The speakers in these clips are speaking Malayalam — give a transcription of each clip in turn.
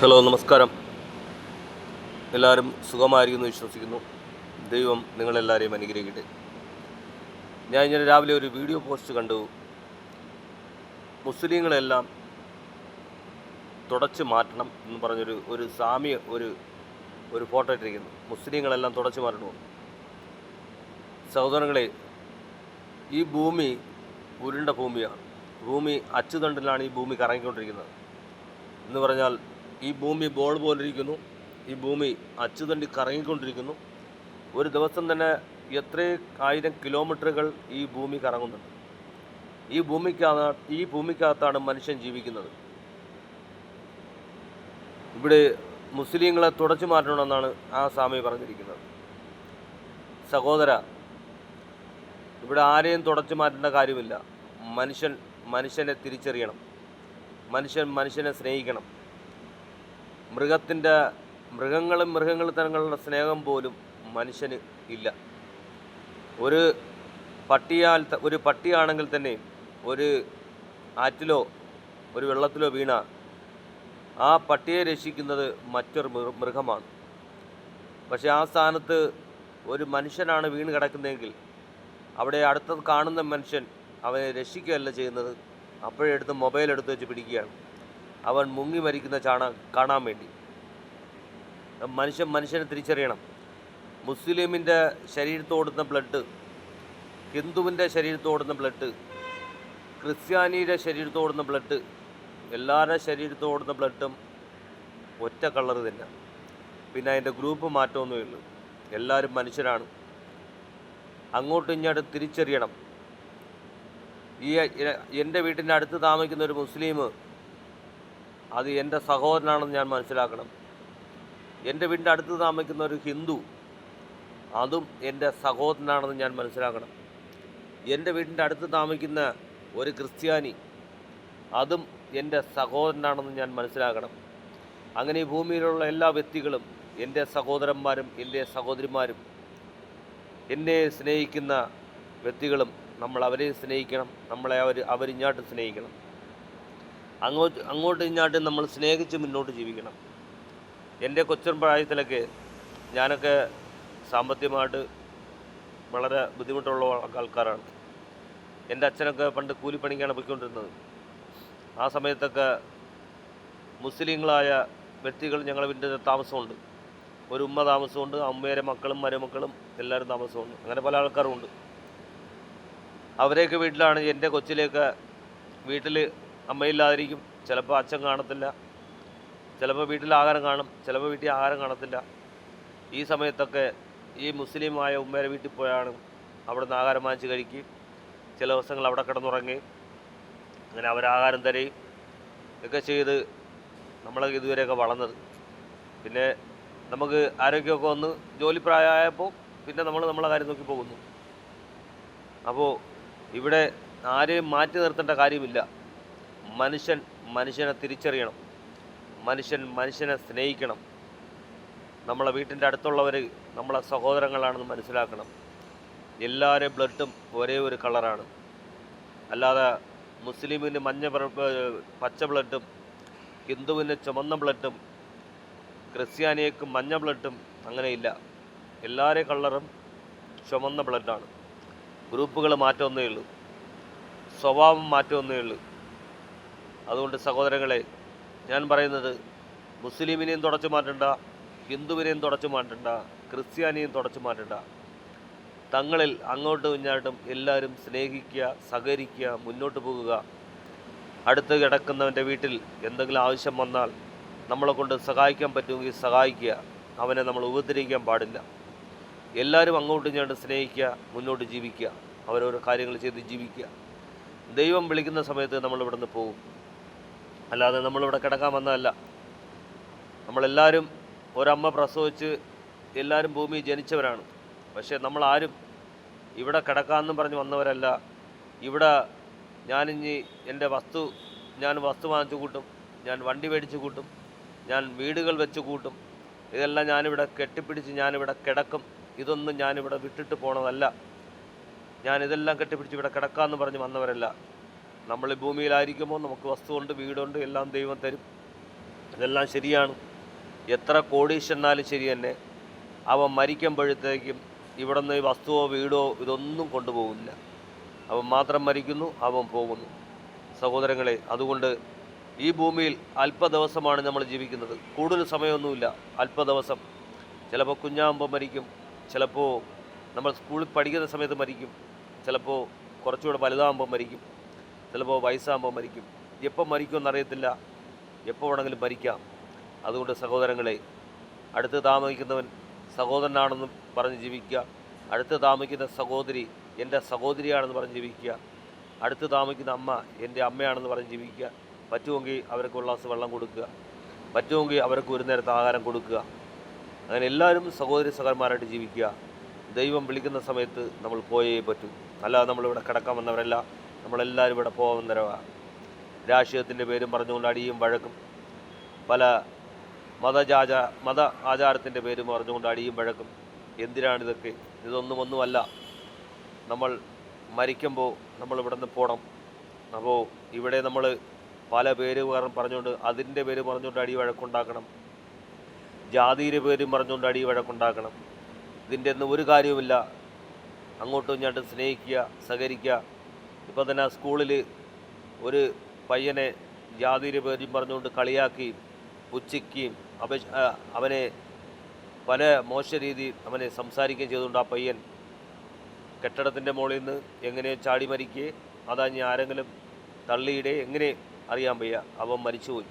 ഹലോ, നമസ്കാരം. എല്ലാവരും സുഖമായിരിക്കുന്നു വിശ്വസിക്കുന്നു. ദൈവം നിങ്ങളെല്ലാവരെയും അനുഗ്രഹിക്കട്ടെ. ഞാൻ ഇന്നലെ രാവിലെ ഒരു വീഡിയോ പോസ്റ്റ് കണ്ടു. മുസ്ലിങ്ങളെല്ലാം തുടച്ച് മാറ്റണം എന്ന് പറഞ്ഞൊരു സാമ്യ ഒരു ഫോട്ടോ ഇട്ടിരിക്കുന്നു. മുസ്ലിങ്ങളെല്ലാം തുടച്ച് മാറ്റണമെന്ന്. സഹോദരങ്ങളെ, ഈ ഭൂമി ഉരുണ്ട ഭൂമിയാണ്. ഭൂമി അച്ചുതണ്ടിലാണ് ഈ ഭൂമി കറങ്ങിക്കൊണ്ടിരിക്കുന്നത്. എന്ന് പറഞ്ഞാൽ ഈ ഭൂമി ബോൾ പോലിരിക്കുന്നു. ഈ ഭൂമി അച്ചുതണ്ടി കറങ്ങിക്കൊണ്ടിരിക്കുന്നു. ഒരു ദിവസം തന്നെ എത്ര ആയിരം കിലോമീറ്ററുകൾ ഈ ഭൂമി കറങ്ങുന്നുണ്ട്. ഈ ഭൂമിക്കകത്താണ് മനുഷ്യൻ ജീവിക്കുന്നത്. ഇവിടെ മുസ്ലിങ്ങളെ തുടച്ചു മാറ്റണമെന്നാണ് ആ സ്വാമി പറഞ്ഞിരിക്കുന്നത്. സഹോദര, ഇവിടെ ആരെയും തുടച്ചു മാറ്റേണ്ട കാര്യമില്ല. മനുഷ്യനെ തിരിച്ചറിയണം. മനുഷ്യനെ സ്നേഹിക്കണം. മൃഗങ്ങൾ തങ്ങളുടെ സ്നേഹം പോലും മനുഷ്യന് ഇല്ല. ഒരു പട്ടിയാണെങ്കിൽ തന്നെ ഒരു ആറ്റിലോ ഒരു വെള്ളത്തിലോ വീണ ആ പട്ടിയെ രക്ഷിക്കുന്നത് മറ്റൊരു മൃഗമാണ്. പക്ഷേ ആ സ്ഥാനത്ത് ഒരു മനുഷ്യനാണ് വീണ് കിടക്കുന്നതെങ്കിൽ അവിടെ അടുത്തത് കാണുന്ന മനുഷ്യൻ അവനെ രക്ഷിക്കുകയല്ല ചെയ്യുന്നത്. അപ്പോഴെടുത്ത് മൊബൈൽ എടുത്ത് വെച്ച് പിടിക്കുകയാണ്. അവൻ മുങ്ങി മരിക്കുന്ന കാണാൻ വേണ്ടി. മനുഷ്യനെ തിരിച്ചറിയണം. മുസ്ലിമിൻ്റെ ശരീരത്തോടുന്ന ബ്ലഡ്, ഹിന്ദുവിൻ്റെ ശരീരത്തോടുന്ന ബ്ലഡ്, ക്രിസ്ത്യാനിയുടെ ശരീരത്തോടുന്ന ബ്ലഡ്, എല്ലാവരുടെ ശരീരത്തോടുന്ന ബ്ലഡും ഒറ്റ കളർ തന്നെ. പിന്നെ അതിൻ്റെ ഗ്രൂപ്പ് മാറ്റമൊന്നുമേ ഉള്ളൂ. എല്ലാവരും മനുഷ്യരാണ്. അങ്ങോട്ടും ഇങ്ങോട്ടും തിരിച്ചറിയണം. എൻ്റെ വീട്ടിൻ്റെ അടുത്ത് താമസിക്കുന്ന ഒരു മുസ്ലിം, അത് എൻ്റെ സഹോദരനാണെന്ന് ഞാൻ മനസ്സിലാക്കണം. എൻ്റെ വീടിൻ്റെ അടുത്ത് താമസിക്കുന്ന ഒരു ഹിന്ദു, അതും എൻ്റെ സഹോദരനാണെന്ന് ഞാൻ മനസ്സിലാക്കണം. എൻ്റെ വീടിൻ്റെ അടുത്ത് താമസിക്കുന്ന ഒരു ക്രിസ്ത്യാനി, അതും എൻ്റെ സഹോദരനാണെന്ന് ഞാൻ മനസ്സിലാക്കണം. അങ്ങനെ ഈ ഭൂമിയിലുള്ള എല്ലാ വ്യക്തികളും എൻ്റെ സഹോദരന്മാരും എൻ്റെ സഹോദരിമാരും, എന്നെ സ്നേഹിക്കുന്ന വ്യക്തികളും. നമ്മൾ അവരെ സ്നേഹിക്കണം. നമ്മളെ അവരിങ്ങോട്ട് സ്നേഹിക്കണം. അങ്ങോട്ടും ഇങ്ങോട്ടും നമ്മൾ സ്നേഹിച്ച് മുന്നോട്ട് ജീവിക്കണം. എൻ്റെ കൊച്ചൻ പ്രായത്തിലൊക്കെ ഞാനൊക്കെ സാമ്പത്തികമായിട്ട് വളരെ ബുദ്ധിമുട്ടുള്ള ആൾക്കാരാണ്. എൻ്റെ അച്ഛനൊക്കെ പണ്ട് കൂലിപ്പണിക്കാണ് പോയിക്കൊണ്ടിരുന്നത്. ആ സമയത്തൊക്കെ മുസ്ലിങ്ങളായ വ്യക്തികൾ ഞങ്ങളുടെ വീട്ടിൽ താമസമുണ്ട്. ഒരു ഉമ്മ താമസമുണ്ട്, അമ്മയുടെ മക്കളും മരുമക്കളും എല്ലാവരും താമസമുണ്ട്. അങ്ങനെ പല ആൾക്കാരുമുണ്ട്. അവരെയൊക്കെ വീട്ടിലാണ് എൻ്റെ കൊച്ചിലേക്ക്. വീട്ടിൽ അമ്മയില്ലാതിരിക്കും, ചിലപ്പോൾ അച്ഛൻ കാണത്തില്ല, ചിലപ്പോൾ വീട്ടിൽ ആഹാരം കാണും, ചിലപ്പോൾ വീട്ടിൽ ആഹാരം കാണത്തില്ല. ഈ സമയത്തൊക്കെ ഈ മുസ്ലിമായ ഉമ്മയുടെ വീട്ടിൽ പോയാണ് അവിടുന്ന് ആഹാരം വാങ്ങിച്ച് കഴിക്കുകയും ചില ദിവസങ്ങൾ അവിടെ കിടന്നുറങ്ങുകയും അങ്ങനെ അവരാഹാരം തരുകയും ഒക്കെ ചെയ്ത് നമ്മളൊക്കെ ഇതുവരെയൊക്കെ വളർന്നത്. പിന്നെ നമുക്ക് ആരോഗ്യമൊക്കെ വന്ന് ജോലി പ്രായമായപ്പോൾ പിന്നെ നമ്മളെ കാര്യം നോക്കി പോകുന്നു. അപ്പോൾ ഇവിടെ ആരെയും മാറ്റി നിർത്തേണ്ട കാര്യമില്ല. മനുഷ്യനെ തിരിച്ചറിയണം. മനുഷ്യനെ സ്നേഹിക്കണം. നമ്മളെ വീട്ടിൻ്റെ അടുത്തുള്ളവർ നമ്മളെ സഹോദരങ്ങളാണെന്ന് മനസ്സിലാക്കണം. എല്ലാവരുടെയും ബ്ലഡും ഒരേ ഒരു കളറാണ്. അല്ലാതെ മുസ്ലിമിന് പച്ച ബ്ലഡും ഹിന്ദുവിന് ചുമന്ന ബ്ലഡും ക്രിസ്ത്യാനിക്ക് മഞ്ഞ ബ്ലഡും അങ്ങനെയില്ല. എല്ലാവരുടെയും കളറും ചുമന്ന ബ്ലഡാണ്. ഗ്രൂപ്പുകൾ മാറ്റമൊന്നേ ഉള്ളൂ, സ്വഭാവം മാറ്റമൊന്നേ ഉള്ളൂ. അതുകൊണ്ട് സഹോദരങ്ങളെ, ഞാൻ പറയുന്നത് മുസ്ലിമിനെയും തുടച്ചു മാറ്റണ്ട, ഹിന്ദുവിനെയും തുടച്ചു മാറ്റണ്ട, ക്രിസ്ത്യാനിയും തുടച്ചു മാറ്റണ്ട. തങ്ങളിൽ അങ്ങോട്ടും ഇങ്ങോട്ടും എല്ലാവരും സ്നേഹിക്കുക, സഹകരിക്കുക, മുന്നോട്ട് പോകുക. അടുത്ത് കിടക്കുന്നവൻ്റെ വീട്ടിൽ എന്തെങ്കിലും ആവശ്യം വന്നാൽ നമ്മളെ കൊണ്ട് സഹായിക്കാൻ പറ്റുമെങ്കിൽ സഹായിക്കുക. അവനെ നമ്മൾ ഉപദ്രവിക്കാൻ പാടില്ല. എല്ലാവരും അങ്ങോട്ടും ഇങ്ങോട്ടും സ്നേഹിക്കുക, മുന്നോട്ട് ജീവിക്കുക, അവരോരോ കാര്യങ്ങൾ ചെയ്ത് ജീവിക്കുക. ദൈവം വിളിക്കുന്ന സമയത്ത് നമ്മളിവിടെ നിന്ന് പോകും. അല്ലാതെ നമ്മളിവിടെ കിടക്കാൻ വന്നതല്ല. നമ്മളെല്ലാവരും ഒരമ്മ പ്രസവിച്ച് എല്ലാവരും ഭൂമിയിൽ ജനിച്ചവരാണ്. പക്ഷേ നമ്മളാരും ഇവിടെ കിടക്കാമെന്നും പറഞ്ഞ് വന്നവരല്ല. ഇവിടെ ഞാൻ വസ്തു വാങ്ങിച്ചു കൂട്ടും, ഞാൻ വണ്ടി മേടിച്ച് കൂട്ടും, ഞാൻ വീടുകൾ വെച്ച് കൂട്ടും. ഇതെല്ലാം ഞാനിവിടെ കെട്ടിപ്പിടിച്ച് ഞാനിവിടെ കിടക്കും. ഇതൊന്നും ഞാനിവിടെ വിട്ടിട്ട് പോണതല്ല. ഞാനിതെല്ലാം കെട്ടിപ്പിടിച്ച് ഇവിടെ കിടക്കാമെന്ന് പറഞ്ഞ് വന്നവരല്ല. നമ്മൾ ഭൂമിയിലായിരിക്കുമ്പോൾ നമുക്ക് വസ്തുവുണ്ട്, വീടുണ്ട്, എല്ലാം ദൈവം തരും. ഇതെല്ലാം ശരിയാണ്. എത്ര കോടീശ്വരനാലും ശരി തന്നെ, അവൻ മരിക്കുമ്പോഴത്തേക്കും ഇവിടുന്ന് വസ്തുവോ വീടോ ഇതൊന്നും കൊണ്ടുപോകില്ല. അവൻ മാത്രം മരിക്കുന്നു, അവൻ പോകുന്നു. സഹോദരങ്ങളെ, അതുകൊണ്ട് ഈ ഭൂമിയിൽ അല്പ ദിവസമാണ് നമ്മൾ ജീവിക്കുന്നത്. കൂടുതൽ സമയമൊന്നുമില്ല, അല്പ ദിവസം. ചിലപ്പോൾ കുഞ്ഞാകുമ്പോൾ മരിക്കും, ചിലപ്പോൾ നമ്മൾ സ്കൂളിൽ പഠിക്കുന്ന സമയത്ത് മരിക്കും, ചിലപ്പോൾ കുറച്ചുകൂടെ വലുതാകുമ്പോൾ മരിക്കും, ചിലപ്പോൾ വയസ്സാകുമ്പോൾ മരിക്കും. എപ്പം മരിക്കുമെന്നറിയത്തില്ല, എപ്പോൾ വേണമെങ്കിലും മരിക്കാം. അതുകൊണ്ട് സഹോദരങ്ങളെ, അടുത്ത് താമസിക്കുന്നവൻ സഹോദരനാണെന്ന് പറഞ്ഞ് ജീവിക്കുക. അടുത്ത് താമസിക്കുന്ന സഹോദരി എൻ്റെ സഹോദരിയാണെന്ന് പറഞ്ഞ് ജീവിക്കുക. അടുത്ത് താമസിക്കുന്ന അമ്മ എൻ്റെ അമ്മയാണെന്ന് പറഞ്ഞ് ജീവിക്കുക. പറ്റുമെങ്കിൽ അവർക്ക് ഒരു ഗ്ലാസ് വെള്ളം കൊടുക്കുക, പറ്റുമെങ്കിൽ അവർക്ക് ഒരു നേരത്തെ ആഹാരം കൊടുക്കുക. അങ്ങനെ എല്ലാവരും സഹോദരി സഹോദരന്മാരായിട്ട് ജീവിക്കുക. ദൈവം വിളിക്കുന്ന സമയത്ത് നമ്മൾ പോയേ പറ്റൂ. അല്ലാതെ നമ്മളിവിടെ കിടക്കാൻ വന്നവരല്ല, നമ്മളെല്ലാവരും ഇവിടെ പോകുന്നവരാണ്. രാഷ്ട്രീയത്തിൻ്റെ പേരും പറഞ്ഞുകൊണ്ട് അടിയും വഴക്കും, പല മത ആചാരത്തിൻ്റെ പേരും പറഞ്ഞുകൊണ്ട് അടിയും വഴക്കും. എന്തിനാണിതൊക്കെ? ഒന്നുമല്ല. നമ്മൾ മരിക്കുമ്പോൾ നമ്മൾ ഇവിടെ നിന്ന് പോകണം. അപ്പോൾ ഇവിടെ നമ്മൾ പല പേര് പറഞ്ഞുകൊണ്ട്, അതിൻ്റെ പേര് പറഞ്ഞുകൊണ്ട് അടി വഴക്കുണ്ടാക്കണം, ജാതിയുടെ പേരും പറഞ്ഞുകൊണ്ട് അടി വഴക്കുണ്ടാക്കണം. ഇതിൻ്റെ ഒന്നും ഒരു കാര്യവുമില്ല. അങ്ങോട്ടും ഇങ്ങോട്ടും സ്നേഹിക്കുക, സഹകരിക്കുക. ഇപ്പോൾ തന്നെ സ്കൂളിൽ ഒരു പയ്യനെ ജാതിയുടെ പേരും പറഞ്ഞുകൊണ്ട് കളിയാക്കുകയും പുച്ഛിക്കുകയും അവനെ പല മോശ രീതിയിൽ അവനെ സംസാരിക്കുകയും ചെയ്തുകൊണ്ട് ആ പയ്യൻ കെട്ടിടത്തിൻ്റെ മുകളിൽ നിന്ന് എങ്ങനെയോ ചാടി മരിക്കുകയെ, അതാ ഇനി ആരെങ്കിലും തള്ളിയിടെ എങ്ങനെ അറിയാൻ വയ്യ, അവൻ മരിച്ചുപോയി.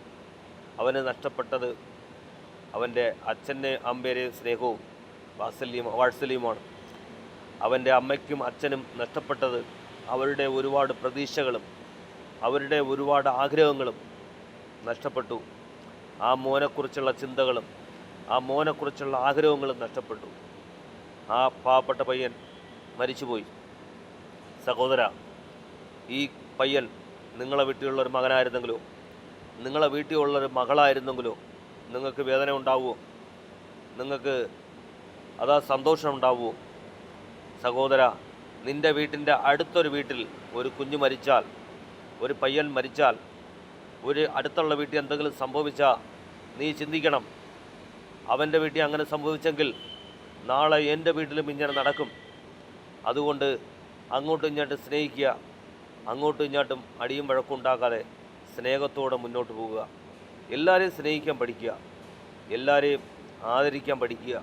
അവന് നഷ്ടപ്പെട്ടത് അവൻ്റെ അച്ഛൻ്റെ അമ്മേരെ സ്നേഹവും വാത്സല്യവുമാണ്. അവൻ്റെ അമ്മയ്ക്കും അച്ഛനും നഷ്ടപ്പെട്ടത് അവരുടെ ഒരുപാട് പ്രതീക്ഷകളും അവരുടെ ഒരുപാട് ആഗ്രഹങ്ങളും നഷ്ടപ്പെട്ടു. ആ മോനെക്കുറിച്ചുള്ള ചിന്തകളും ആ മോനെക്കുറിച്ചുള്ള ആഗ്രഹങ്ങളും നഷ്ടപ്പെട്ടു. ആ പാവപ്പെട്ട പയ്യൻ മരിച്ചുപോയി. സഹോദര, ഈ പയ്യൻ നിങ്ങളെ വീട്ടിലുള്ളൊരു മകനായിരുന്നെങ്കിലോ നിങ്ങളെ വീട്ടിലുള്ളൊരു മകളായിരുന്നെങ്കിലോ നിങ്ങൾക്ക് വേദന ഉണ്ടാവുമോ? നിങ്ങൾക്ക് സന്തോഷം ഉണ്ടാവുമോ? സഹോദര, നിൻ്റെ വീട്ടിൻ്റെ അടുത്തൊരു വീട്ടിൽ ഒരു കുഞ്ഞ് മരിച്ചാൽ, ഒരു പയ്യൻ മരിച്ചാൽ, ഒരു അടുത്തുള്ള വീട്ടിൽ എന്തെങ്കിലും സംഭവിച്ചാൽ നീ ചിന്തിക്കണം, അവൻ്റെ വീട്ടിൽ അങ്ങനെ സംഭവിച്ചെങ്കിൽ നാളെ എൻ്റെ വീട്ടിലും ഇങ്ങനെ നടക്കും. അതുകൊണ്ട് അങ്ങോട്ടും ഇങ്ങോട്ടും സ്നേഹിക്കുക, അങ്ങോട്ടും ഇങ്ങോട്ടും അടിയും വഴക്കുണ്ടാക്കാതെ സ്നേഹത്തോടെ മുന്നോട്ട് പോവുക. എല്ലാവരെയും സ്നേഹിക്കാൻ പഠിക്കുക, എല്ലാവരെയും ആദരിക്കാൻ പഠിക്കുക,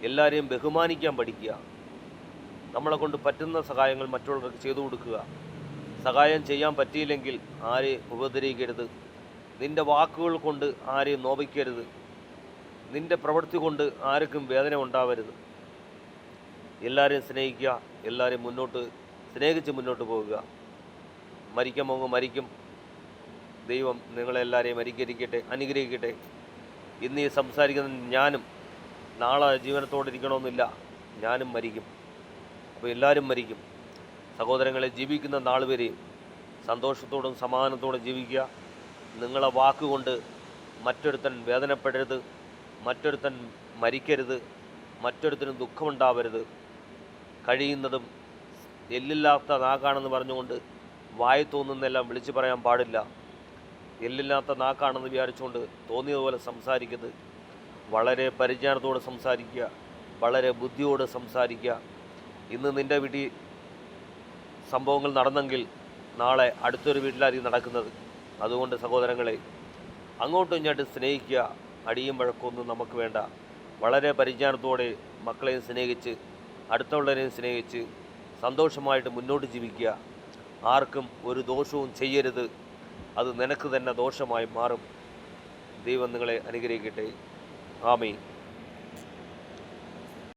എല്ലാവരെയും ബഹുമാനിക്കാൻ പഠിക്കുക. നമ്മളെ കൊണ്ട് പറ്റുന്ന സഹായങ്ങൾ മറ്റുള്ളവർക്ക് ചെയ്തു കൊടുക്കുക. സഹായം ചെയ്യാൻ പറ്റിയില്ലെങ്കിൽ ആരെയും ഉപദ്രവിക്കരുത്. നിൻ്റെ വാക്കുകൾ കൊണ്ട് ആരെയും നോവിക്കരുത്. നിൻ്റെ പ്രവൃത്തി കൊണ്ട് ആർക്കും വേദന ഉണ്ടാവരുത്. എല്ലാവരെയും സ്നേഹിക്കുക, എല്ലാവരെയും സ്നേഹിച്ച് മുന്നോട്ട് പോവുക. മരിക്കും. ദൈവം നിങ്ങളെല്ലാവരെയും അനുഗ്രഹിക്കട്ടെ. ഇന്ന് ഈ സംസാരിക്കുന്ന ഞാനും നാളെ ജീവനത്തോടിരിക്കണമെന്നില്ല, ഞാനും മരിക്കും. അപ്പോൾ എല്ലാവരും മരിക്കും. സഹോദരങ്ങളെ, ജീവിക്കുന്ന നാൾ വരെയും സന്തോഷത്തോടും സമാധാനത്തോടും ജീവിക്കുക. നിങ്ങളെ വാക്കുകൊണ്ട് മറ്റൊരുത്തൻ വേദനപ്പെടരുത്, മറ്റൊരുത്തൻ മരിക്കരുത്, മറ്റൊരുത്തനും ദുഃഖമുണ്ടാവരുത്. കഴിയുന്നതും എല്ലില്ലാത്ത നാക്കാണെന്ന് പറഞ്ഞുകൊണ്ട് വായി തോന്നുന്നെല്ലാം വിളിച്ചു പറയാൻ പാടില്ല. എല്ലില്ലാത്ത നാക്കാണെന്ന് വിചാരിച്ചുകൊണ്ട് തോന്നിയതുപോലെ സംസാരിക്കരുത്. വളരെ പരിജ്ഞാനത്തോടെ സംസാരിക്കുക, വളരെ ബുദ്ധിയോടെ സംസാരിക്കുക. ഇന്ന് നിൻ്റെ വീട്ടിൽ സംഭവങ്ങൾ നടന്നെങ്കിൽ നാളെ അടുത്തൊരു വീട്ടിലായിരിക്കും നടക്കുന്നത്. അതുകൊണ്ട് സഹോദരങ്ങളെ, അങ്ങോട്ടും ഇങ്ങോട്ടും സ്നേഹിക്കുക. അടിയും വഴക്കൊന്നും നമുക്ക് വേണ്ട. വളരെ പരിജ്ഞാനത്തോടെ മക്കളെയും സ്നേഹിച്ച് അടുത്തുള്ളവരെയും സ്നേഹിച്ച് സന്തോഷമായിട്ട് മുന്നോട്ട് ജീവിക്കുക. ആർക്കും ഒരു ദോഷവും ചെയ്യരുത്. അത് നിനക്ക് തന്നെ ദോഷമായി മാറും. ദൈവം നിങ്ങളെ അനുഗ്രഹിക്കട്ടെ. ആമേൻ.